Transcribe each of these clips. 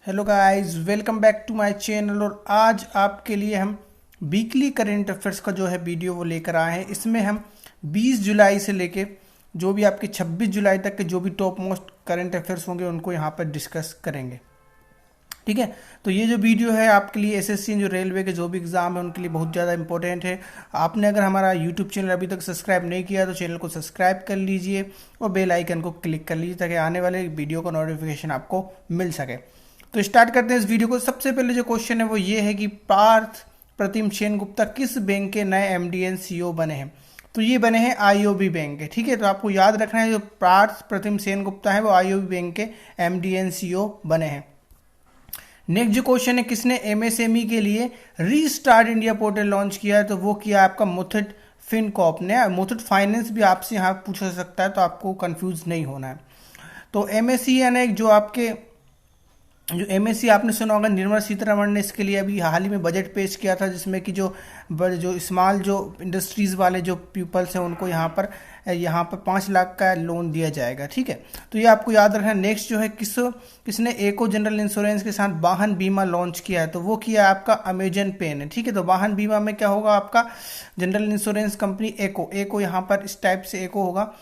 Hello guys, welcome back to my channel. और आज आपके लिए हम वीकली करेंट अफेयर्स का जो है वीडियो वो लेकर आए हैं। इसमें हम 20 जुलाई से लेके जो भी आपके 26 जुलाई तक के जो भी टॉप मोस्ट करेंट अफेयर्स होंगे उनको यहाँ पर डिस्कस करेंगे। ठीक है, तो ये जो वीडियो है आपके लिए एसएससी जो रेलवे के जो भी एग्जाम है उनके लिए बहुत ज़्यादा इंपॉर्टेंट है। आपने अगर हमारा यूट्यूब चैनल अभी तक सब्सक्राइब नहीं किया तो चैनल को सब्सक्राइब कर लीजिए और बेल आइकन को क्लिक कर लीजिए ताकि आने वाले वीडियो का नोटिफिकेशन आपको मिल सके। तो स्टार्ट करते हैं इस वीडियो को। सबसे पहले जो क्वेश्चन है वो ये है कि पार्थ प्रतिम सेनगुप्ता किस बैंक के नए एमडी एंड सीईओ बने हैं। तो ये बने हैं आईओबी बैंक के। ठीक है, तो आपको याद रखना है जो पार्थ प्रतिम सेनगुप्ता है वो आईओबी बैंक के एमडी एंड सीईओ बने हैं। नेक्स्ट जो क्वेश्चन है, किसने एमएसएमई के लिए रीस्टार्ट इंडिया पोर्टल लॉन्च किया है। तो वो किया आपका मुथूट फिनकॉर्प ने। मुथूट फाइनेंस भी आपसे यहाँ पूछा जा सकता है, तो आपको कंफ्यूज नहीं होना है। तो एमएससी यानी जो आपके जो एमएससी आपने सुना होगा, निर्मला सीतारमण ने इसके लिए अभी हाल ही में बजट पेश किया था जिसमें कि जो स्मॉल जो इंडस्ट्रीज़ वाले जो पीपल्स हैं उनको यहाँ पर 5 लाख का लोन दिया जाएगा। ठीक है, तो ये आपको याद रखना। नेक्स्ट जो है किसने एको जनरल इंश्योरेंस के साथ वाहन बीमा लॉन्च किया है। तो वो किया आपका अमेजन पे ने। ठीक है, तो वाहन बीमा में क्या होगा, आपका जनरल इंश्योरेंस कंपनी एको यहाँ पर इस टाइप से एको होगा,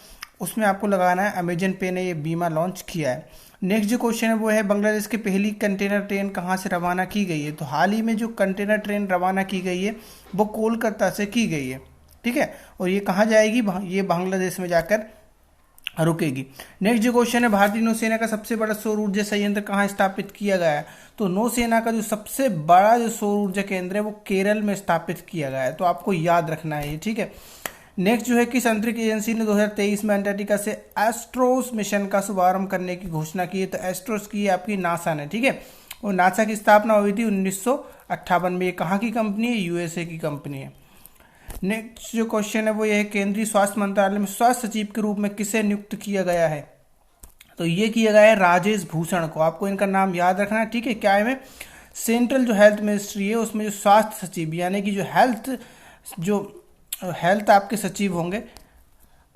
उसमें आपको लगाना है। अमेजन पे ने ये बीमा लॉन्च किया है। नेक्स्ट जो क्वेश्चन है वो है बांग्लादेश की पहली कंटेनर ट्रेन कहाँ से रवाना की गई है। तो हाल ही में जो कंटेनर ट्रेन रवाना की गई है वो कोलकाता से की गई है। ठीक है, और ये कहाँ जाएगी, ये बांग्लादेश में जाकर रुकेगी। नेक्स्ट जो क्वेश्चन है, भारतीय नौसेना का सबसे बड़ा सौर ऊर्जा संयंत्र कहाँ स्थापित किया गया है। तो नौसेना का जो सबसे बड़ा जो सौर ऊर्जा केंद्र है वो केरल में स्थापित किया गया है, तो आपको याद रखना है ये। ठीक है, नेक्स्ट जो है किस अंतरिक्ष एजेंसी ने 2023 में अंटार्कटिका से एस्ट्रोस मिशन का शुभारंभ करने की घोषणा की है। तो एस्ट्रोस की आपकी नासा ने। ठीक है, और नासा की स्थापना हुई थी 1958 में। ये कहाँ की कंपनी है, यूएसए की कंपनी है। नेक्स्ट जो क्वेश्चन है वो ये है, केंद्रीय स्वास्थ्य मंत्रालय में स्वास्थ्य सचिव के रूप में किसे नियुक्त किया गया है। तो ये किया गया है राजेश भूषण को। आपको इनका नाम याद रखना है। ठीक है, क्या है, सेंट्रल जो हेल्थ मिनिस्ट्री है उसमें जो स्वास्थ्य सचिव यानी कि जो हेल्थ आपके सचिव होंगे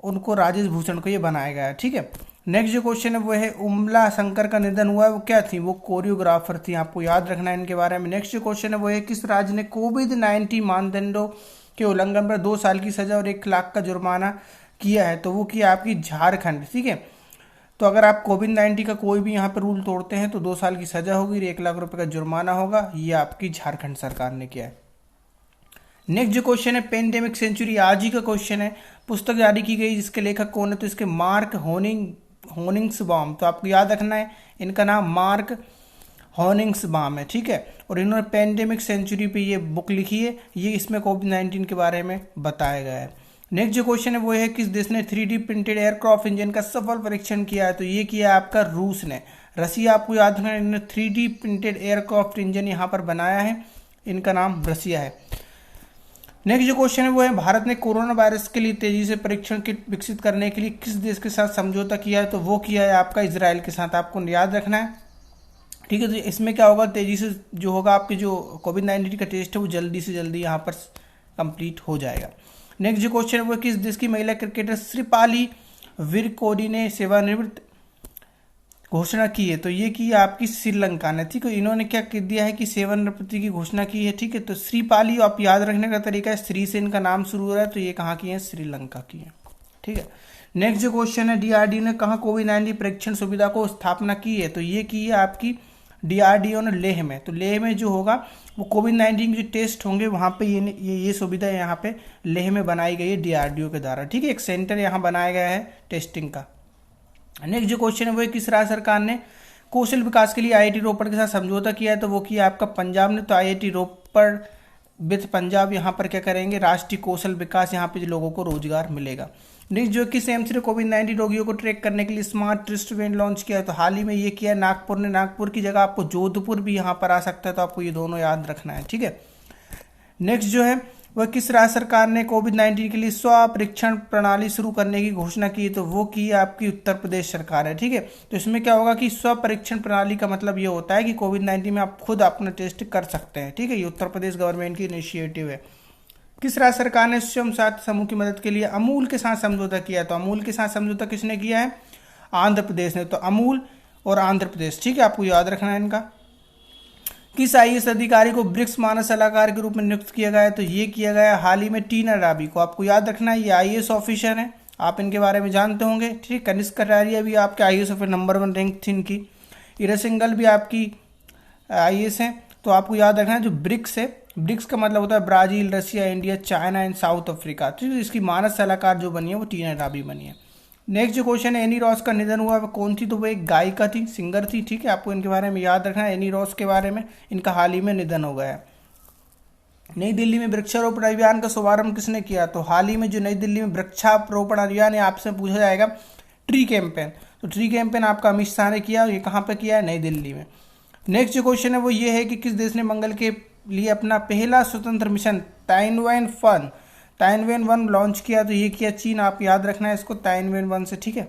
उनको राजेश भूषण को ये बनाया गया है। ठीक है, नेक्स्ट जो क्वेश्चन है वो है, उमला शंकर का निधन हुआ है, वो क्या थी, वो कोरियोग्राफर थी। आपको याद रखना है इनके बारे में। नेक्स्ट जो क्वेश्चन है वो है, किस राज्य ने कोविड-19 मानदंडों के उल्लंघन पर 2 साल की सजा और 1 लाख का जुर्माना किया है। तो वो किया आपकी झारखंड। ठीक है, तो अगर आप कोविड-19 का कोई भी यहाँ पर रूल तोड़ते हैं तो 2 साल की सजा होगी और 1 लाख रुपए का जुर्माना होगा। ये आपकी झारखंड सरकार ने किया है। नेक्स्ट जो क्वेश्चन है, पेंडेमिक सेंचुरी आज ही का क्वेश्चन है। पुस्तक जारी की गई जिसके लेखक कौन है। तो इसके मार्क होनिंग्सबाम। तो आपको याद रखना है इनका नाम मार्क होनिंग्सबाम है। ठीक है, और इन्होंने पेंडेमिक सेंचुरी पे ये बुक लिखी है। ये इसमें कोविड-19 के बारे में बताया गया है। नेक्स्ट जो क्वेश्चन है वो है, किस देश ने 3D प्रिंटेड एयरक्राफ्ट इंजन का सफल परीक्षण किया है। तो ये किया आपका रूस ने। रसिया आपको याद रखना है, इन्होंने 3D प्रिंटेड एयरक्राफ्ट इंजन यहाँ पर बनाया है। इनका नाम रसिया है। नेक्स्ट जो क्वेश्चन है वो है, भारत ने कोरोना वायरस के लिए तेजी से परीक्षण किट विकसित करने के लिए किस देश के साथ समझौता किया है। तो वो किया है आपका इजराइल के साथ। आपको याद रखना है। ठीक है, तो इसमें क्या होगा, तेजी से जो होगा आपके जो कोविड-19 का टेस्ट है वो जल्दी से जल्दी यहाँ पर कंप्लीट हो जाएगा। नेक्स्ट जो क्वेश्चन है वो, किस देश की महिला क्रिकेटर श्रीपाली विरकोडी ने सेवानिवृत्त घोषणा की है। तो ये की आपकी श्रीलंका ने। ठीक है, इन्होंने क्या कर दिया है कि सेवानिवृत्ति की घोषणा की है। ठीक है, तो श्रीपाली आप याद रखने का तरीका है, श्री से इनका नाम शुरू हो रहा है, तो ये कहाँ की है, श्रीलंका की है। ठीक है, नेक्स्ट जो क्वेश्चन है, डीआरडीओ ने कहाँ कोविड-19 परीक्षण सुविधा को स्थापना की है। तो ये की है आपकी डीआरडीओ ने लेह में। तो लेह में जो होगा वो कोविड-19 के जो टेस्ट होंगे वहाँ पे ये सुविधा यहाँ पे लेह में बनाई गई है डीआरडीओ के द्वारा। ठीक है, एक सेंटर यहाँ बनाया गया है टेस्टिंग का। नेक्स्ट जो क्वेश्चन है वो है, किस राज्य सरकार ने कौशल विकास के लिए आईआईटी रोपड़ के साथ समझौता किया है। तो वो किया आपका पंजाब ने। तो आईआईटी रोपड़ विद पंजाब यहाँ पर क्या करेंगे, राष्ट्रीय कौशल विकास, यहाँ पे लोगों को रोजगार मिलेगा। नेक्स्ट जो किस एम्स ने कोविड-19 रोगियों को ट्रैक करने के लिए स्मार्ट रिस्टवेंट लॉन्च किया है। तो हाल ही में ये किया नागपुर ने। नागपुर की जगह आपको जोधपुर भी यहाँ पर आ सकता है, तो आपको ये दोनों याद रखना है। ठीक है, नेक्स्ट जो है वह किस राज्य सरकार ने कोविड-19 के लिए स्व परीक्षण प्रणाली शुरू करने की घोषणा की है। तो वो की आपकी उत्तर प्रदेश सरकार है। ठीक है, तो इसमें क्या होगा कि स्व परीक्षण प्रणाली का मतलब ये होता है कि कोविड-19 में आप खुद अपना टेस्ट कर सकते हैं। ठीक है, ये उत्तर प्रदेश गवर्नमेंट की इनिशिएटिव है। किस राज्य सरकार ने स्वयं सहायता समूह की मदद के लिए अमूल के साथ समझौता किया। तो अमूल के साथ समझौता किसने किया है, आंध्र प्रदेश ने। तो अमूल और आंध्र प्रदेश। ठीक है, आपको याद रखना है इनका। किस आईएएस अधिकारी को ब्रिक्स मानद सलाहकार के रूप में नियुक्त किया गया है? तो ये किया गया हाल ही में टीना डाबी को। आपको याद रखना है ये आईएएस ऑफिसर है, आप इनके बारे में जानते होंगे। ठीक, कनिष्क कटारिया भी आपके आईएएस ऑफिसर नंबर 1 रैंक थी इनकी। इरा सिंघल भी आपकी आईएएस है। तो आपको याद रखना है जो ब्रिक्स है, ब्रिक्स का मतलब होता है Brazil, Russia, India, China and south Africa. ठीक है, इसकी मानद सलाहकार जो बनी है वो टीना डाबी बनी है। नेक्स्ट जो क्वेश्चन है, एनी रॉस का निधन हुआ वो कौन थी? तो वो एक गायिका थी, सिंगर थी। ठीक है, आपको इनके बारे में याद रखना है, एनी रॉस के बारे में। इनका हाल ही में निधन हो गया है। नई दिल्ली में वृक्षारोपण अभियान का शुभारंभ किसने किया? तो हाल ही में जो नई दिल्ली में वृक्षारोपण अभियान है, आपसे पूछा जाएगा ट्री कैंपेन। तो ट्री कैंपेन आपका अमित शाह ने किया, ये कहाँ पे किया है? नई दिल्ली में। नेक्स्ट जो क्वेश्चन है वो ये है कि किस देश ने मंगल के लिए अपना पहला स्वतंत्र मिशन टाइनवेन-1 लॉन्च किया? तो ये किया चीन। आप याद रखना है इसको, टाइनवेन-1 से। ठीक है,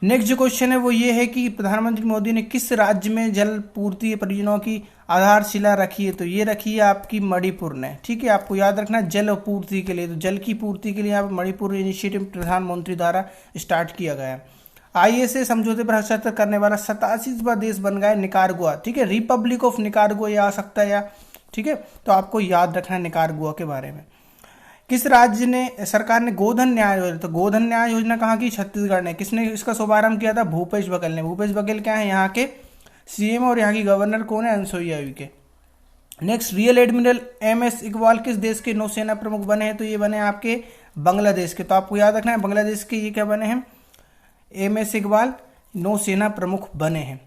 नेक्स्ट जो क्वेश्चन है वो ये है कि प्रधानमंत्री मोदी ने किस राज्य में जल पूर्ति परियोजनाओं की आधारशिला रखी है? तो ये रखी है आपकी मणिपुर ने। ठीक है, आपको याद रखना है जल पूर्ति के लिए, तो जल की पूर्ति के लिए यहाँ पर मणिपुर इनिशिएटिव प्रधानमंत्री द्वारा स्टार्ट किया गया है। आईएसए समझौते पर हस्ताक्षर करने वाला 87वां देश बन गया है निकारागुआ। ठीक है, रिपब्लिक ऑफ निकारागुआ ये आ सकता है या। ठीक है, तो आपको याद रखना है निकारागुआ के बारे में। किस राज्य ने सरकार ने गोधन न्याय योजना? तो गोधन न्याय योजना कहाँ की? छत्तीसगढ़ ने। किसने इसका शुभारंभ किया था? भूपेश बघेल ने। भूपेश बघेल क्या है? यहाँ के सीएम और यहाँ की गवर्नर कौन है? Anusuiya Uikey. Next, rear admiral MS Iqbal किस देश के नौसेना प्रमुख बने हैं? तो ये बने आपके बांग्लादेश के। तो आपको याद रखना है बांग्लादेश के ये क्या बने हैं? एमएस इकबाल नौसेना प्रमुख बने हैं।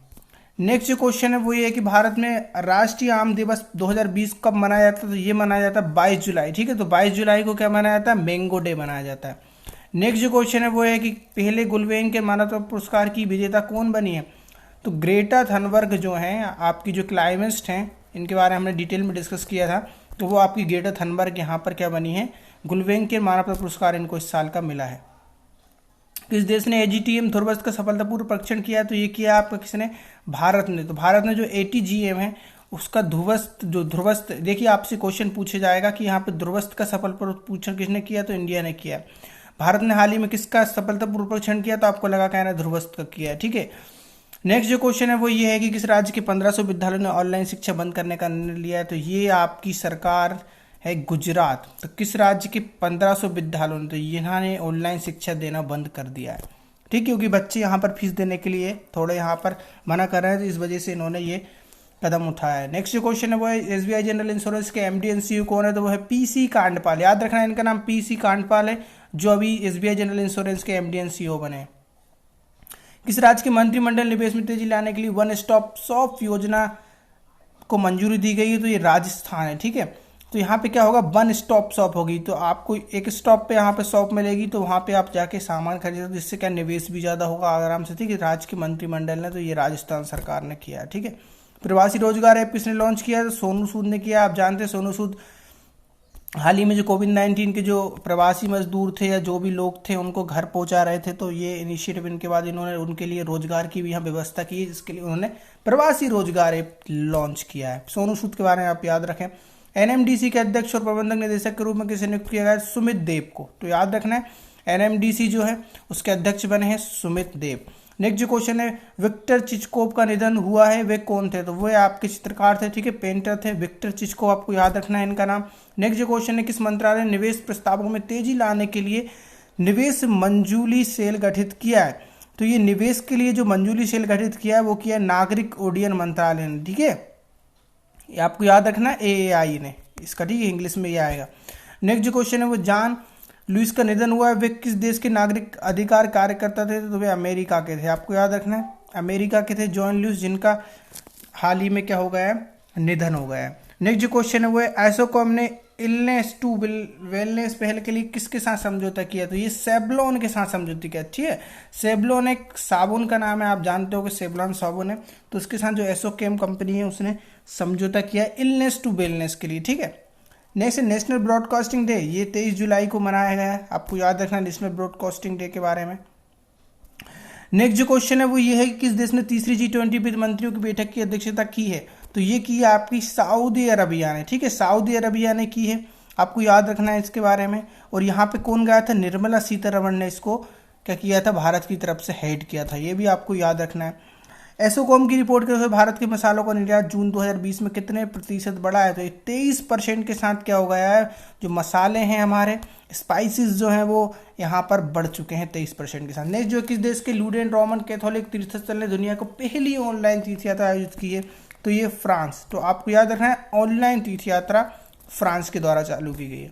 नेक्स्ट जो क्वेश्चन है वो ये है कि भारत में राष्ट्रीय आम दिवस 2020 कब मनाया जाता है? तो ये मनाया जाता है 22 जुलाई। ठीक है, तो 22 जुलाई को क्या मनाया जाता है? मैंगो डे मनाया जाता है। नेक्स्ट जो क्वेश्चन है वो है कि पहले गुलवेंग के मानवता पुरस्कार की विजेता कौन बनी है? तो ग्रेटा थनबर्ग जो हैं आपकी जो क्लाइमिस्ट हैं, इनके बारे में हमने डिटेल में डिस्कस किया था। तो वो आपकी ग्रेटा थनबर्ग यहाँ पर क्या बनी है? गुलवेंग के मानवता पुरस्कार इनको इस साल का मिला है। किस देश ने एजीटीएम ध्रुवस्थ का सफलतापूर्वक परीक्षण किया? तो ये किया आपका किसने? भारत ने। तो भारत ने जो एटीजीएम है उसका ध्रुवस्थ देखिए, आपसे क्वेश्चन पूछा जाएगा कि यहाँ पे ध्रुवस्थ का सफलतापूर्वक परीक्षण किसने किया? तो इंडिया ने किया। भारत ने हाल ही में किसका सफलतापूर्वक परीक्षण किया? तो आपको लगा कहना ध्रुवस्थ का किया है। ठीक है, नेक्स्ट जो क्वेश्चन है वो ये है कि किस राज्य के 1500 विद्यालयों ने ऑनलाइन शिक्षा बंद करने का निर्णय लिया है? तो ये आपकी सरकार है गुजरात। तो किस राज्य के 1500 विद्यालयों ने? तो इन्होंने ऑनलाइन शिक्षा देना बंद कर दिया है। ठीक, क्योंकि बच्चे यहाँ पर फीस देने के लिए थोड़े यहाँ पर मना कर रहे हैं, तो इस वजह से इन्होंने ये कदम उठाया है। नेक्स्ट जो क्वेश्चन है वो है एसबीआई जनरल इंश्योरेंस के एमडी एंड सीईओ कौन है? तो वो है पीसी कांडपाल। याद रखना है इनका नाम पीसी कांडपाल है, जो अभी एसबीआई जनरल इंश्योरेंस के एमडी एंड सीईओ बने। किस राज्य के मंत्रिमंडल निवेश में तेजी लाने के लिए वन स्टॉप शॉप योजना को मंजूरी दी गई है? तो ये राजस्थान है। ठीक है, तो यहाँ पे क्या होगा? वन स्टॉप शॉप होगी। तो आपको एक स्टॉप पे यहाँ पे शॉप मिलेगी, तो वहाँ पे आप जाके सामान खरीद सकते, जिससे क्या निवेश भी ज़्यादा होगा आराम से। ठीक है, राज्य के मंत्रिमंडल ने, तो ये राजस्थान सरकार ने किया है। ठीक है, प्रवासी रोजगार ऐप किसने लॉन्च किया? तो सोनू सूद ने किया। आप जानते हैं सोनू सूद हाल ही में जो कोविड-19 के जो प्रवासी मजदूर थे या जो भी लोग थे उनको घर पहुंचा रहे थे, तो ये इनिशिएटिव इनके बाद इन्होंने उनके लिए रोजगार की भी यहाँ व्यवस्था की है, जिसके लिए उन्होंने प्रवासी रोजगार ऐप लॉन्च किया है। सोनू सूद के बारे में आप याद रखें। एनएमडीसी के अध्यक्ष और प्रबंधक निदेशक के रूप में किसे नियुक्त किया गया? सुमित देव को। तो याद रखना है एनएमडीसी जो है उसके अध्यक्ष बने हैं सुमित देव। नेक्स्ट जो क्वेश्चन है, विक्टर चिचकोव का निधन हुआ है, वे कौन थे? तो वे आपके चित्रकार थे। ठीक है, पेंटर थे, विक्टर चिचकोव, आपको याद रखना है इनका नाम। नेक्स्ट जो क्वेश्चन है, किस मंत्रालय ने निवेश प्रस्तावों में तेजी लाने के लिए निवेश मंजूरी सेल गठित किया है? तो ये निवेश के लिए जो मंजूरी सेल गठित किया है वो किया नागरिक उड्डयन मंत्रालय ने। ठीक है, ये आपको याद रखना है एएआई ने इसका। ठीक है, इंग्लिश में ये आएगा। नेक्स्ट जो क्वेश्चन है वो जॉन लुइस का निधन हुआ है, वे किस देश के नागरिक अधिकार कार्यकर्ता थे? तो वे अमेरिका के थे। आपको याद रखना है अमेरिका के थे जॉन लुइस, जिनका हाल ही में क्या हो गया है? निधन हो गया है। नेक्स्ट जो क्वेश्चन है वो है एसोकॉम ने इलनेस टू वेलनेस पहल के लिए किसके साथ समझौता किया? तो ये सेवलॉन के साथ समझौता किया। ठीक है, सेवलॉन एक साबुन का नाम है, आप जानते हो कि सेवलॉन साबुन है, तो उसके साथ जो एसोकेम कंपनी है उसने समझौता किया इलनेस टू वेलनेस के लिए। ठीक है, नेक्स्ट नेशनल ब्रॉडकास्टिंग डे, ये 23 जुलाई को मनाया गया है। आपको याद रखना नेशनल ब्रॉडकास्टिंग डे के बारे में। नेक्स्ट जो क्वेश्चन है वो ये है कि किस देश ने तीसरी G20 वित्त मंत्रियों की बैठक की अध्यक्षता की है? तो ये की है आपकी सऊदी अरबिया ने। ठीक है, सऊदी अरबिया ने की है, आपको याद रखना है इसके बारे में। और यहाँ पे कौन गया था? निर्मला सीतारमण ने इसको क्या किया था? भारत की तरफ से हेड किया था, ये भी आपको याद रखना है। एसोकॉम की रिपोर्ट के अनुसार भारत के मसालों का निर्यात जून 2020 में कितने प्रतिशत बढ़ा है? तो 23% के साथ क्या हो गया है, जो मसाले हैं हमारे स्पाइसेस जो हैं वो यहाँ पर बढ़ चुके हैं 23% के साथ। नेक्स्ट जो किस देश के लूडेन रोमन कैथोलिक तीर्थस्थल ने दुनिया को पहली ऑनलाइन तीर्थ यात्रा आयोजित की है? तो ये फ्रांस। तो आपको याद रखना है ऑनलाइन तीर्थ यात्रा फ्रांस के द्वारा चालू की गई है।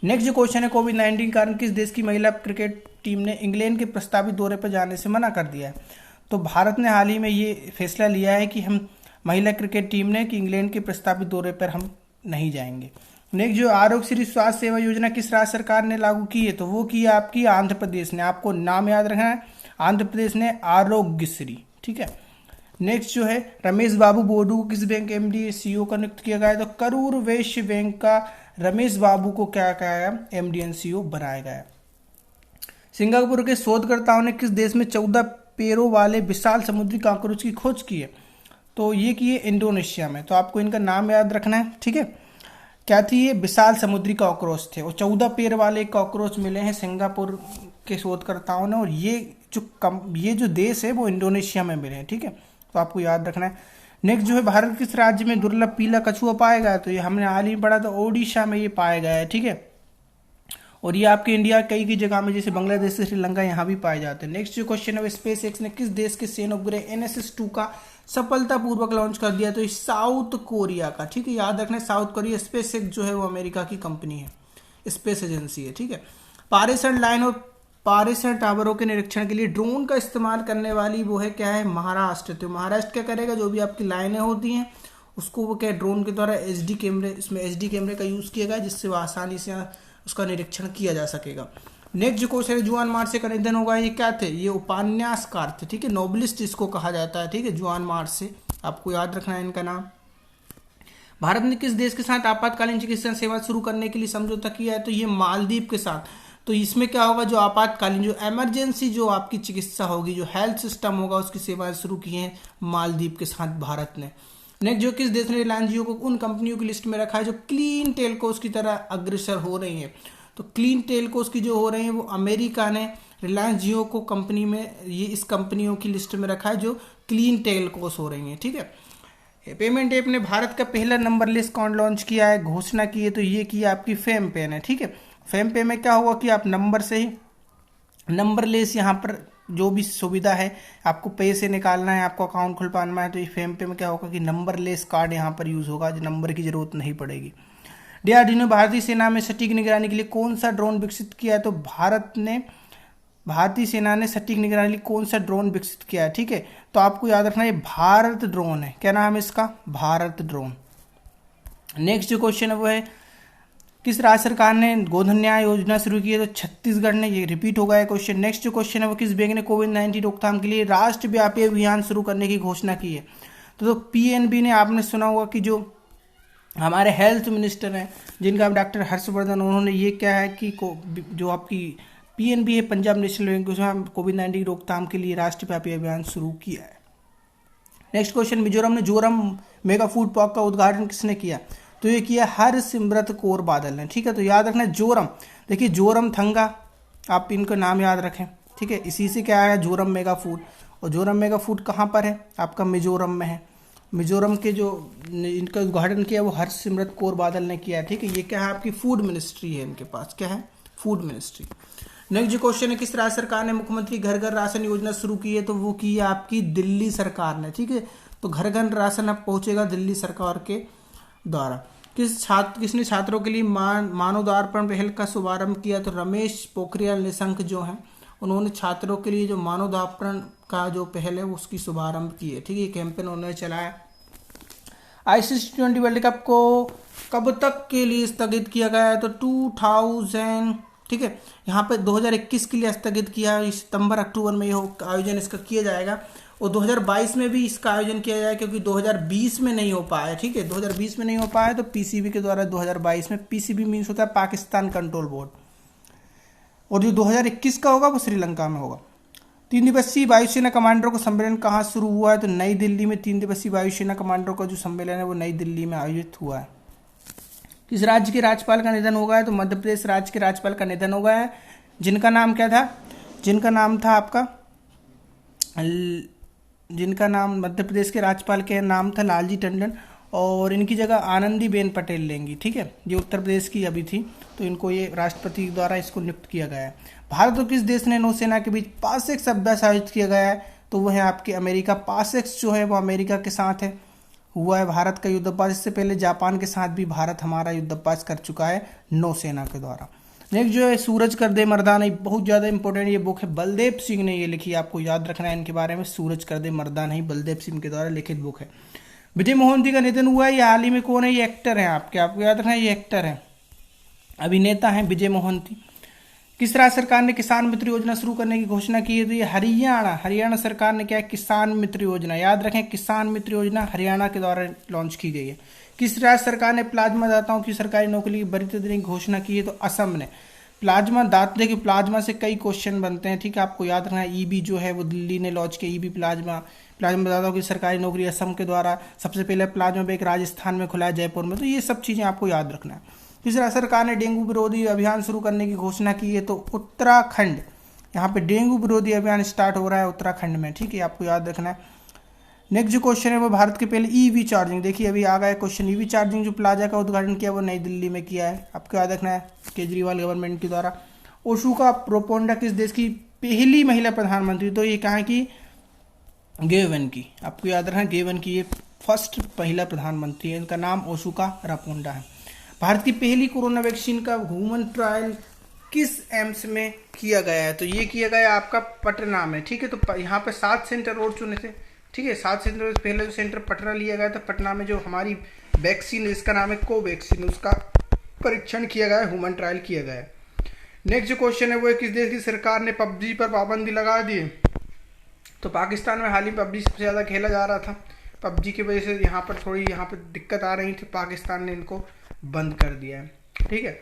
नेक्स्ट जो क्वेश्चन है, कोविड-19 के कारण किस देश की महिला क्रिकेट टीम ने इंग्लैंड के प्रस्तावित दौरे पर जाने से मना कर दिया है? तो भारत ने हाल ही में ये फैसला लिया है कि हम महिला क्रिकेट टीम ने कि इंग्लैंड के प्रस्तावित दौरे पर हम नहीं जाएंगे। नेक्स्ट जो आरोग्य श्री स्वास्थ्य सेवा योजना किस राज्य सरकार ने लागू की है? तो वो की है आपकी आंध्र प्रदेश ने। आपको नाम याद रखना है, आंध्र प्रदेश ने आरोग्यश्री, ठीक है। नेक्स्ट जो है रमेश बाबू बोडू को किस बैंक एमडी सीईओ का नियुक्त किया गया है? तो करूर वैश्य बैंक का रमेश बाबू को क्या कहा गया, एमडी एंड सीईओ बनाया गया है। सिंगापुर के शोधकर्ताओं ने किस देश में 14 पैरों वाले विशाल समुद्री कॉकरोच की खोज की है? तो ये की है इंडोनेशिया में। तो आपको इनका नाम याद रखना है, ठीक है। क्या थी ये? विशाल समुद्री कॉकरोच थे और 14 पैर वाले कॉकरोच मिले हैं सिंगापुर के शोधकर्ताओं ने, और ये जो देश है वो इंडोनेशिया में मिले हैं, ठीक है। तो आपको याद रखना है। नेक्स्ट जो है भारत किस राज्य में दुर्लभ पीला कछुआ पाया गया? तो ये हमने हाल ही पढ़ा था, ओडिशा में ये पाया गया है, ठीक है। और ये आपके इंडिया कई जगह में जैसे बांग्लादेश से श्रीलंका यहाँ भी पाए जाते हैं। नेक्स्ट जो क्वेश्चन है, स्पेस एक्स ने किस देश के सैन्य उपग्रह NSS-2 का सफलतापूर्वक लॉन्च कर दिया? तो ये साउथ कोरिया का, ठीक है। याद रखना है साउथ कोरिया। स्पेस एक्स जो है वो अमेरिका की कंपनी है, स्पेस एजेंसी है, ठीक है। पारेषण लाइन और पारेषण टावरों के निरीक्षण के लिए ड्रोन का इस्तेमाल करने वाली वो है क्या है? महाराष्ट्र। तो महाराष्ट्र क्या करेगा? जो भी आपकी लाइनें होती हैं उसको वो क्या ड्रोन के द्वारा HD कैमरे, इसमें HD कैमरे का यूज किया गया जिससे वो आसानी से उसका निरीक्षण किया जा सकेगा। नेक्स्ट जो क्वेश्चन है, जुआन मार्से का निधन होगा, ये क्या थे? ये उपन्यासकार थे, ठीक है। नोबलिस्ट इसको कहा जाता है, ठीक है, जुआन मार्से। आपको याद रखना है इनका नाम। भारत ने किस देश के साथ आपातकालीन चिकित्सा सेवा शुरू करने के लिए समझौता किया है? तो ये मालदीव के साथ। तो इसमें क्या होगा, जो आपातकालीन जो इमरजेंसी जो आपकी चिकित्सा होगी, जो हेल्थ सिस्टम होगा, उसकी सेवाएं शुरू की हैं मालदीव के साथ भारत ने। नेक्स्ट जो किस देश ने रिलायंस जियो को उन कंपनियों की लिस्ट में रखा है जो क्लीन टेलकोस की तरह अग्रसर हो रही है? तो क्लीन टेलकोस की जो हो रही है वो अमेरिका ने रिलायंस जियो को कंपनी में, ये इस कंपनियों की लिस्ट में रखा है जो क्लीन टेलकोस हो रही है, ठीक है। पेमेंट ऐप ने भारत का पहला नंबरलेस अकाउंट लॉन्च किया है, घोषणा की है, तो ये की आपकी फेम पे है, ठीक है। फेम पे में क्या होगा कि आप नंबर से ही नंबरलेस यहाँ पर जो भी सुविधा है, आपको पैसे निकालना है, आपको अकाउंट खुलवाना है, तो ये फेम पे में क्या होगा कि नंबरलेस कार्ड यहाँ पर यूज होगा, जो नंबर की जरूरत नहीं पड़ेगी। DRDO ने भारतीय सेना में सटीक निगरानी के लिए कौन सा ड्रोन विकसित किया है? तो भारतीय सेना ने सटीक निगरानी के लिए कौन सा ड्रोन विकसित किया है, ठीक है। तो आपको याद रखना ये भारत ड्रोन है। क्या नाम है इसका? भारत ड्रोन। नेक्स्ट जो क्वेश्चन है वो है, किस राज्य सरकार ने गोधन न्याय योजना शुरू की है? तो छत्तीसगढ़ ने। ये रिपीट होगा क्वेश्चन। नेक्स्ट जो क्वेश्चन है वो, किस बैंक ने कोविड-19 रोकथाम के लिए राष्ट्रव्यापी अभियान शुरू करने की घोषणा की है? तो PNB ने, आपने सुना होगा कि जो हमारे हेल्थ मिनिस्टर हैं जिनका डॉक्टर हर्षवर्धन, उन्होंने ये क्या है कि जो आपकी PNB है पंजाब नेशनल बैंक, उसमें कोविड-19 रोकथाम के लिए राष्ट्रव्यापी अभियान शुरू किया है। नेक्स्ट क्वेश्चन, मिजोरम में जोरम मेगा फूड पार्क का उद्घाटन किसने किया? तो ये किया हरसिमरत कौर बादल ने, ठीक है। तो याद रखना जोरम, देखिए जोरम थंगा, आप इनको नाम याद रखें, ठीक है। इसी से क्या आया जोरम मेगा फूड, और जोरम मेगा फूड कहाँ पर है? आपका मिजोरम में है। मिजोरम के जो इनका उद्घाटन किया वो हरसिमरत कौर बादल ने किया, ठीक है। ये क्या है? आपकी फूड मिनिस्ट्री है इनके पास, क्या है? Food ministry. नेक्स्ट जो क्वेश्चन है, किस राज्य सरकार ने मुख्यमंत्री घर घर राशन योजना शुरू की है? तो वो की है आपकी दिल्ली सरकार ने, ठीक है। तो घर घर राशन अब पहुंचेगा दिल्ली सरकार के द्वारा। किसने छात्रों के लिए मानवदार्पण पहल का शुभारंभ किया? तो रमेश पोखरियाल निशंक जो हैं उन्होंने छात्रों के लिए जो मानवदार्पण का जो पहल है उसकी शुभारंभ की है, ठीक है। कैंपेन उन्होंने चलाया। ICC T20 वर्ल्ड कप को कब तक के लिए स्थगित किया गया है? तो 2000, ठीक है, यहाँ पे 2021 के लिए स्थगित किया है। सितंबर अक्टूबर में यह आयोजन इसका किया जाएगा, और 2022 में भी इसका आयोजन किया जाएगा क्योंकि 2020 में नहीं हो पाया, ठीक है। 2020 में नहीं हो पाया तो PCB के द्वारा 2022 में, PCB मीन्स होता है पाकिस्तान कंट्रोल बोर्ड, और जो 2021 का होगा वो श्रीलंका में होगा। 3 दिवसीय वायुसेना कमांडरों का सम्मेलन कहाँ शुरू हुआ है? तो नई दिल्ली में 3 दिवसीय वायुसेना कमांडरों का जो सम्मेलन है वो नई दिल्ली में आयोजित हुआ है। किस राज्य के राज्यपाल का निधन हो गया है? तो मध्य प्रदेश राज्य के राज्यपाल का निधन हो गया है, जिनका नाम क्या था? जिनका नाम था आपका जिनका नाम मध्य प्रदेश के राज्यपाल के नाम था लालजी टंडन, और इनकी जगह आनंदीबेन पटेल लेंगी। ठीक है, ये उत्तर प्रदेश की अभी थी, तो इनको ये राष्ट्रपति द्वारा इसको नियुक्त किया गया है। भारत और किस देश ने नौसेना के बीच पासेक्स अभ्यास आयोजित किया गया है? तो वह है आपके अमेरिका। पासेक्स जो है वो अमेरिका के साथ है, हुआ है भारत का युद्धाभ्यास। इससे पहले जापान के साथ भी भारत हमारा युद्धाभ्यास कर चुका है नौसेना के द्वारा। नेक्स्ट जो है सूरज कर दे मर्दाना, बहुत ज़्यादा इंपॉर्टेंट ये बुक है, बलदेव सिंह ने ये लिखी, आपको याद रखना है इनके बारे में। सूरज कर दे मर्दाना ही बलदेव सिंह के द्वारा लिखित बुक है। विजय मोहंती का निधन हुआ है, ये हाल ही में कौन है? ये एक्टर है, आपको याद रखना है, ये एक्टर है, अभिनेता हैं विजय मोहंती। किस राज्य सरकार ने किसान मित्र योजना शुरू करने की घोषणा की है? तो ये हरियाणा सरकार ने क्या है? किसान मित्र योजना, याद रखें, किसान मित्र योजना हरियाणा के द्वारा लॉन्च की गई है। किस राज्य सरकार ने प्लाज्मा दाताओं की सरकारी नौकरी की वरीयता देने की घोषणा की है? तो असम ने। प्लाज्मा दाता, देखिए प्लाज्मा से कई क्वेश्चन बनते हैं, ठीक है, आपको याद रखना है। ईबी जो है वो दिल्ली ने लॉन्च किया, ईबी प्लाज्मा दाताओं की सरकारी नौकरी असम के द्वारा। सबसे पहले प्लाज्मा बैंक राजस्थान में खुला है, जयपुर में। तो ये सब चीज़ें आपको याद रखना है। तीसरा, सरकार ने डेंगू विरोधी अभियान शुरू करने की घोषणा की है। तो उत्तराखंड, यहाँ पे डेंगू विरोधी अभियान स्टार्ट हो रहा है उत्तराखंड में, ठीक है, आपको याद रखना है। नेक्स्ट जो क्वेश्चन है वो भारत के पहले ईवी चार्जिंग, देखिए अभी आ गया क्वेश्चन, ईवी चार्जिंग जो प्लाजा का उद्घाटन किया वो नई दिल्ली में किया है, आपको याद रखना है, केजरीवाल गवर्नमेंट के द्वारा। ओशुका प्रोपोंडा किस देश की पहली महिला प्रधानमंत्री? तो ये कहाँ की? गेवन की, आपको याद रखना, गेवन की ये फर्स्ट महिला प्रधानमंत्री है, इनका नाम ओशुका रापोंडा है। भारत की पहली कोरोना वैक्सीन का ह्यूमन ट्रायल किस एम्स में किया गया है? तो ये किया गया आपका पटना में, ठीक है। तो यहाँ पे 7 सेंटर और चुने थे, ठीक है, 7 सेंटर, पहले जो सेंटर पटना लिया गया था, पटना में जो हमारी वैक्सीन जिसका नाम है कोवैक्सीन, उसका परीक्षण किया गया है, ह्यूमन ट्रायल किया गया है। नेक्स्ट जो क्वेश्चन है वो है किस देश की सरकार ने पबजी पर पाबंदी लगा दी है? तो पाकिस्तान में हाल ही पबजी सबसे ज़्यादा खेला जा रहा था, पबजी की वजह से यहाँ पर दिक्कत आ रही थी, पाकिस्तान ने इनको बंद कर दिया है, ठीक है।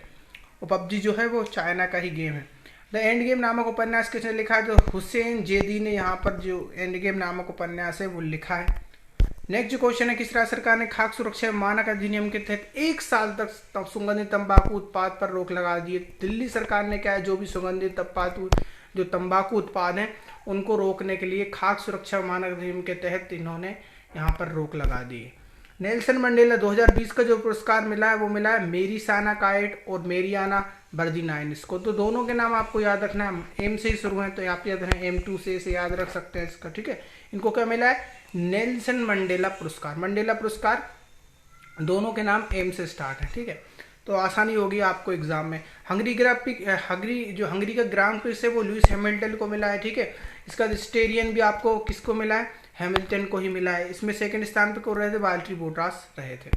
और पबजी जो है वो चाइना का ही गेम है। द एंड गेम नामक उपन्यास किसने लिखा है? तो हुसैन जेदी ने यहाँ पर जो एंड गेम नामक उपन्यास है वो लिखा है। नेक्स्ट जो क्वेश्चन है किस राज्य सरकार ने खाद्य सुरक्षा मानक अधिनियम के तहत 1 साल तक सुगंधित तंबाकू उत्पाद पर रोक लगा दी है? दिल्ली सरकार ने क्या है, जो भी सुगंधित जो तंबाकू उत्पाद हैं उनको रोकने के लिए खाद्य सुरक्षा मानक अधिनियम के तहत इन्होंने यहाँ पर रोक लगा दी है। नेल्सन मंडेला 2020 का जो पुरस्कार मिला है वो मिला है मेरिसाना काइट और मेरियाना बर्दिनाइन इसको। तो दोनों के नाम आपको याद रखना है, एम से ही शुरू है, तो आप याद रखें, M2 से याद रख सकते हैं इसका, ठीक है। इनको क्या मिला है? नेल्सन मंडेला पुरस्कार। मंडेला पुरस्कार दोनों के नाम एम से स्टार्ट है, ठीक है, तो आसानी होगी आपको एग्जाम में। हंगरी का ग्रांड प्रिक्स है वो लुइस हैमिल्टन को मिला है, ठीक है। इसका स्टेडियम भी आपको किसको मिला है? हैमिल्टन को ही मिला है। इसमें सेकंड स्थान पे कौन रहे थे? वाल्टरी बोटास रहे थे।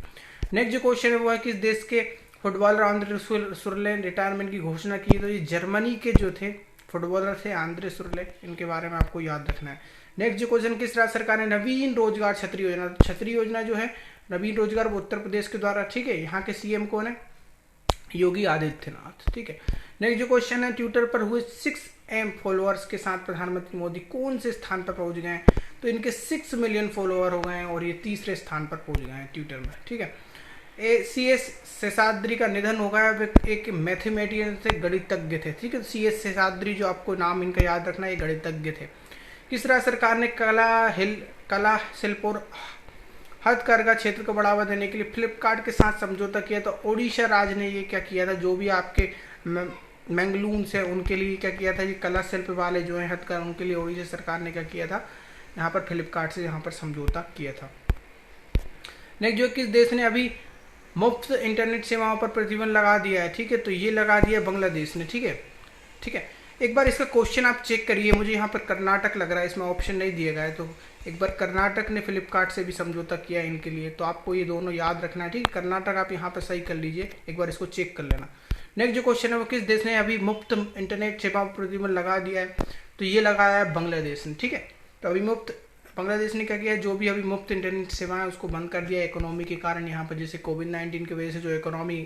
नेक्स्ट जो क्वेश्चन है वो है किस देश के फुटबॉलर आंद्रे सुरले रिटायरमेंट की घोषणा की? तो ये जर्मनी के जो थे फुटबॉलर थे आंद्रे सुरले, इनके बारे में आपको याद रखना है। नेक्स्ट जो क्वेश्चन किस राज्य सरकार ने नवीन रोजगार छतरी योजना, छतरी योजना जो है नवीन रोजगार वो उत्तर प्रदेश के द्वारा, ठीक है। यहाँ के CM कौन है? योगी आदित्यनाथ, ठीक है। नेक्स्ट जो क्वेश्चन है ट्विटर पर हुए 6M फॉलोअर्स के साथ प्रधानमंत्री मोदी कौन से स्थान पर पहुंच गए हैं? तो इनके 6 मिलियन फॉलोअर हो गए हैं और ये तीसरे स्थान पर पहुंच गए हैं ट्विटर में, ठीक है। CS शेषाद्री का निधन हो गया, वे एक मैथमेटिशियन से, गणितज्ञ थे, ठीक है। CS शेषाद्री जो आपको नाम इनका याद रखना है, ये गणितज्ञ थे। किस राज्य सरकार ने कला शिल्प और हथकरघा क्षेत्र को बढ़ावा देने के लिए फ्लिपकार्ट के साथ समझौता किया? तो ओडिशा राज्य ने ये क्या किया था, जो भी आपके मैंगलून्स है उनके लिए क्या किया था, ये कला शिल्प वाले जो है हथकरघा, उनके लिए ओडिशा सरकार ने क्या किया था, यहाँ पर फ्लिपकार्ट से यहाँ पर समझौता किया था। नेक्स्ट जो किस देश ने अभी मुफ्त इंटरनेट सेवाओं पर प्रतिबंध लगा दिया है? ठीक है, तो ये लगा दिया बांग्लादेश ने, ठीक है, ठीक है। एक बार इसका क्वेश्चन आप चेक करिए, मुझे यहाँ पर कर्नाटक लग रहा है, इसमें ऑप्शन नहीं दिया गया है, तो एक बार कर्नाटक ने फ्लिपकार्ट से भी समझौता किया है इनके लिए, तो आपको ये दोनों याद रखना है, ठीक है। कर्नाटक आप यहाँ पर सही कर लीजिए, एक बार इसको चेक कर लेना। नेक्स्ट जो क्वेश्चन है वो किस देश ने अभी मुफ्त इंटरनेट सेवा पर प्रतिबंध लगा दिया है? तो ये लगाया है बांग्लादेश ने, ठीक है। तो अभी मुफ्त बांग्लादेश ने क्या किया है, जो भी अभी मुफ्त इंटरनेट सेवा है उसको बंद कर दिया है इकोनॉमी के कारण। यहाँ पर जैसे कोविड-19 की वजह से जो इकोनॉमी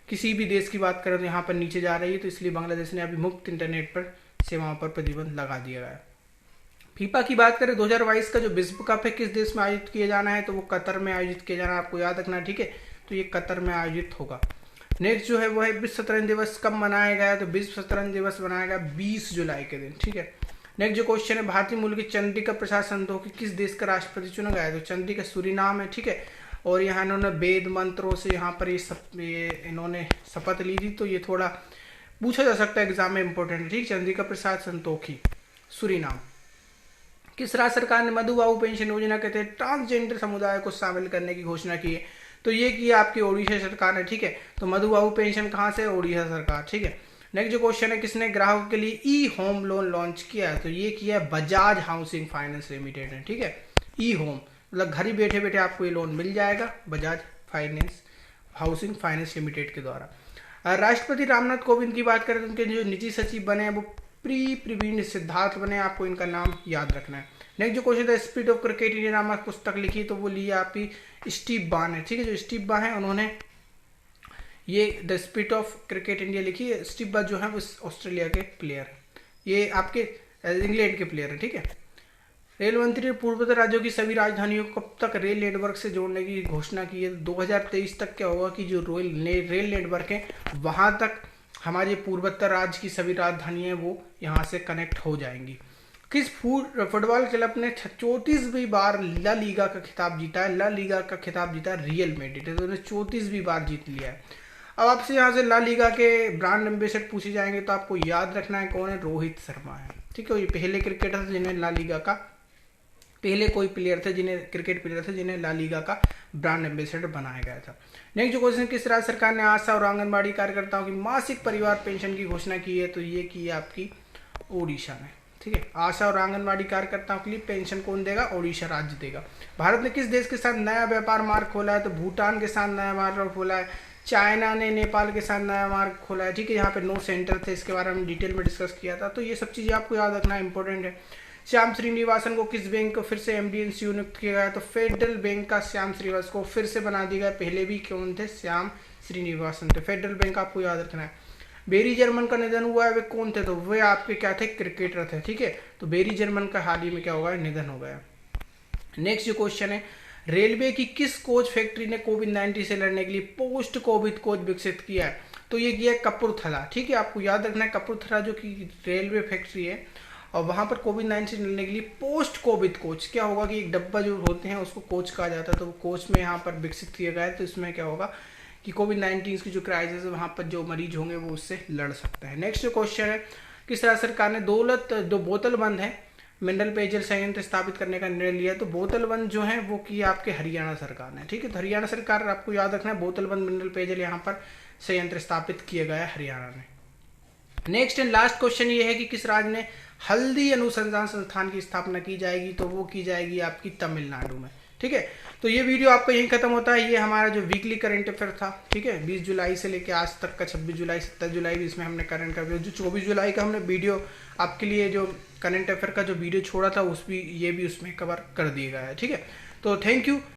किसी भी देश की बात करें तो यहाँ पर नीचे जा रही है, तो इसलिए बांग्लादेश ने अभी मुफ्त इंटरनेट पर सेवाओं पर प्रतिबंध लगा दिया है। फीफा की बात करें 2022 का जो विश्व कप है किस देश में आयोजित किया जाना है? तो वो कतर में आयोजित किया जाना है, आपको याद रखना है, ठीक है। तो ये कतर में आयोजित होगा। नेक्स्ट जो है वो है विश्व शतरंज दिवस कब मनाया गया? तो विश्व शतरंज दिवस मनाया गया 20 जुलाई के दिन, ठीक है। नेक्स्ट जो क्वेश्चन है, भारतीय मूल के चंद्रिका प्रसाद संतोखी किस देश का राष्ट्रपति चुना गया है? तो चंद्रिका सूरीनाम है, ठीक है। और यहाँ इन्होंने वेद मंत्रों से यहाँ पर ये इन्होंने शपथ ली थी, तो ये थोड़ा पूछा जा सकता है एग्जाम में, इंपॉर्टेंट है, ठीक। चंद्रिका प्रसाद संतोखी, सूरीनाम। किस राज्य सरकार ने मधुबाबू पेंशन योजना के तहत ट्रांसजेंडर समुदाय को शामिल करने की घोषणा की है? तो ये की आपकी ओडिशा सरकार ने, ठीक है। तो मधुबाबू पेंशन कहाँ से? ओडिशा सरकार, ठीक है। नेक्स्ट जो क्वेश्चन है, किसने ग्राहकों के लिए ई होम लोन लॉन्च किया है? तो ये किया है बजाज हाउसिंग फाइनेंस लिमिटेड है, ठीक है। ई होम मतलब घर ही बैठे बैठे आपको ये लोन मिल जाएगा Bajaj finance housing finance limited के द्वारा। राष्ट्रपति रामनाथ कोविंद की बात करें तो उनके जो निजी सचिव बने हैं वो प्रवीण सिद्धार्थ बने, आपको इनका नाम याद रखना है। नेक्स्ट जो क्वेश्चन है, स्पिरिट ऑफ क्रिकेट इंडिया नामक पुस्तक लिखी, तो वो ली आपकी स्टीव बान है, ठीक है। जो स्टीव बान है उन्होंने ये the spirit of cricket India लिखी है। स्टीव बान जो है वो ऑस्ट्रेलिया के प्लेयर है, ये आपके इंग्लैंड के प्लेयर है, ठीक है। रेल मंत्री ने पूर्वोत्तर राज्यों की सभी राजधानियों को कब तक रेल नेटवर्क से जोड़ने की घोषणा की है? 2023 तक क्या होगा कि जो रेल नेटवर्क है वहां तक हमारे पूर्वोत्तर राज्य की सभी राजधानियां वो यहाँ से कनेक्ट हो जाएंगी। किस फुटबॉल क्लब ने 34वीं बार ला लीगा का खिताब जीता है? ला लीगा का खिताब जीता है रियल मैड्रिड, तो उन्होंने 34वीं बार जीत लिया है। अब आपसे यहाँ से ला लीगा के ब्रांड एम्बेसडर पूछे जाएंगे तो आपको याद रखना है कौन है? रोहित शर्मा है, ठीक है। ये पहले क्रिकेटर थे जिन्हें ला लीगा का, पहले कोई प्लेयर थे जिन्हें क्रिकेट प्लेयर थे जिन्हें ला लीगा का ब्रांड एम्बेसडर बनाया गया था। नेक्स्ट जो क्वेश्चन, किस राज्य सरकार ने आशा और आंगनबाड़ी कार्यकर्ताओं की मासिक परिवार पेंशन की घोषणा की है? तो ये की है आपकी ओडिशा ने, ठीक है। आशा और आंगनबाड़ी कार्यकर्ताओं के लिए पेंशन कौन देगा? ओडिशा राज्य देगा। भारत ने किस देश के साथ नया व्यापार मार्ग खोला है? तो भूटान के साथ नया मार्ग खोला है। चाइना ने नेपाल के साथ नया मार्ग खोला है, ठीक है। यहाँ पे नो सेंटर थे, इसके बारे में डिटेल में डिस्कस किया था, तो ये सब चीजें आपको याद रखना इंपॉर्टेंट है। श्याम श्रीनिवासन को किस बैंक को फिर से एमडीएनसी नियुक्त किया गया? तो फेडरल बैंक का श्याम श्रीनिवासन को फिर से बना दिया गया। पहले भी कौन थे? श्याम श्रीनिवासन थे। फेडरल बैंक आपको याद रखना है। बेरी जर्मन का निधन हुआ है, वे कौन थे? तो वे आपके क्या थे? क्रिकेटर थे, ठीक है। तो बेरी जर्मन का हाल ही में क्या होगा? निधन हो गया। नेक्स्ट जो क्वेश्चन है, रेलवे की किस कोच फैक्ट्री ने कोविड-19 से लड़ने के लिए पोस्ट कोविड कोच विकसित किया है? तो ये किया है कपूरथला, ठीक है। आपको याद रखना है कपूरथला जो कि रेलवे फैक्ट्री है और वहां पर कोविड-19 से लड़ने के लिए पोस्ट कोविड कोच क्या होगा कि एक डब्बा जो होते हैं उसको कोच कहा जाता है, तो कोच में यहाँ पर विकसित किया गया है। तो इसमें क्या होगा कि कोविड-19 की जो क्राइसिस है वहां पर जो मरीज होंगे वो उससे लड़ सकते हैं। नेक्स्ट जो क्वेश्चन है, किस राज्य सरकार ने जो बोतलबंद है मिनरल पेयजल संयंत्र स्थापित करने का निर्णय लिया? तो बोतलबंद जो है वो की आपके हरियाणा सरकार ने, ठीक है। तो हरियाणा सरकार आपको याद रखना है, बोतलबंद मिनरल पेयजल यहाँ पर संयंत्र स्थापित किया गया है हरियाणा में। नेक्स्ट एंड लास्ट क्वेश्चन ये है कि किस राज्य ने हल्दी अनुसंधान संस्थान की स्थापना की जाएगी? तो वो की जाएगी आपकी तमिलनाडु में, ठीक है। तो ये वीडियो आपका यहीं खत्म होता है। ये हमारा जो वीकली करंट अफेयर था, ठीक है, 20 जुलाई से लेके आज तक का 26 जुलाई 27 जुलाई भी इसमें हमने करंट अफेयर, जो 24 जुलाई का हमने वीडियो आपके लिए जो करंट अफेयर का जो वीडियो छोड़ा था उस भी ये भी उसमें कवर कर दिया गया है, ठीक है। तो थैंक यू।